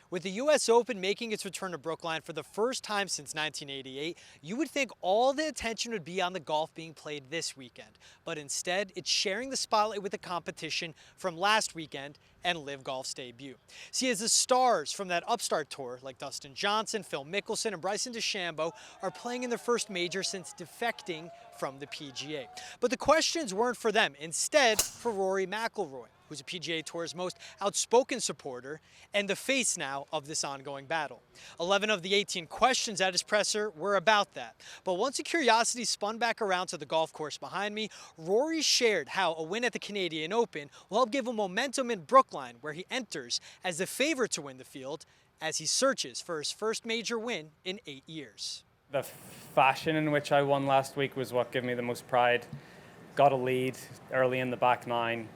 With the U.S. Open making its return to Brookline for the first time since 1988, you would think all the attention would be on the golf being played this weekend. But instead, it's sharing the spotlight with the competition from last weekend and LIV Golf's debut. See, as the stars from that upstart tour, like Dustin Johnson, Phil Mickelson, and Bryson DeChambeau, are playing in their first major since defecting from the PGA. But the questions weren't for them. Instead, for Rory McIlroy, who's a PGA Tour's most outspoken supporter and the face now of this ongoing battle. 11 of the 18 questions at his presser were about that. But once the curiosity spun back around to the golf course behind me, Rory shared how a win at the Canadian Open will help give him momentum in Brookline, where he enters as the favorite to win the field as he searches for his first major win in 8 years. The fashion in which I won last week was what gave me the most pride. Got a lead early in the back nine,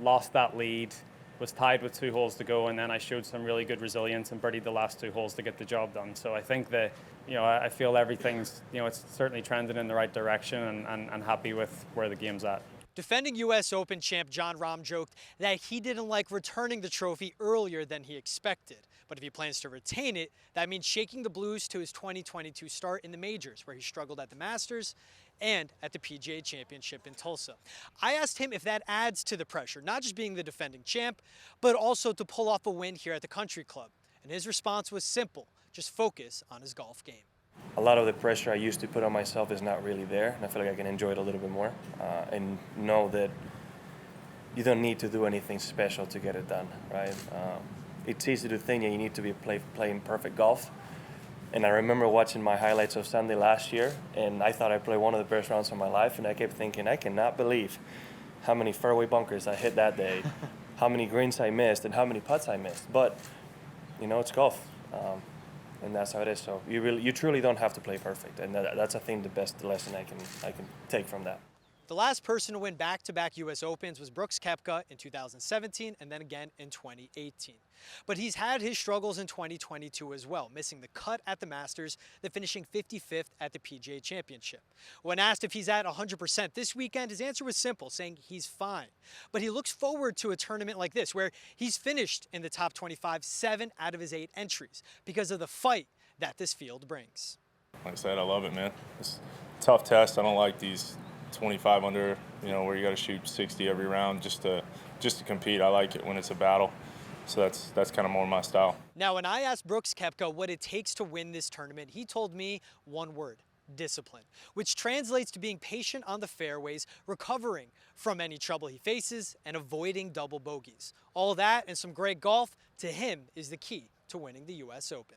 lost that lead, was tied with 2 holes to go, and then I showed some really good resilience and birdied the last 2 holes to get the job done. So I think that, I feel everything's, it's certainly trending in the right direction, and happy with where the game's at. Defending U.S. Open champ Jon Rahm joked that he didn't like returning the trophy earlier than he expected. But if he plans to retain it, that means shaking the blues to his 2022 start in the majors, where he struggled at the Masters and at the PGA Championship in Tulsa. I asked him if that adds to the pressure, not just being the defending champ, but also to pull off a win here at the Country Club. And his response was simple: just focus on his golf game. A lot of the pressure I used to put on myself is not really there, and I feel like I can enjoy it a little bit more and know that you don't need to do anything special to get it done, right? It's easy to think that you need to be playing perfect golf. And I remember watching my highlights of Sunday last year, and I thought I played one of the best rounds of my life, and I kept thinking, I cannot believe how many fairway bunkers I hit that day, how many greens I missed, and how many putts I missed. But, it's golf. And that's how it is. So you truly don't have to play perfect, and that's I think the best lesson I can take from that. The last person to win back-to-back U.S. Opens was Brooks Koepka in 2017 and then again in 2018. But he's had his struggles in 2022 as well, missing the cut at the Masters, then finishing 55th at the PGA Championship. When asked if he's at 100% this weekend, his answer was simple, saying he's fine. But he looks forward to a tournament like this, where he's finished in the top 25 7 out of his 8 entries because of the fight that this field brings. Like I said, I love it, man. It's a tough test. I don't like these 25 under, where you got to shoot 60 every round just to compete. I like it when it's a battle. So that's kind of more my style. Now, when I asked Brooks Koepka what it takes to win this tournament, he told me one word: discipline, which translates to being patient on the fairways, recovering from any trouble he faces, and avoiding double bogeys. All that and some great golf, to him, is the key to winning the U.S. Open.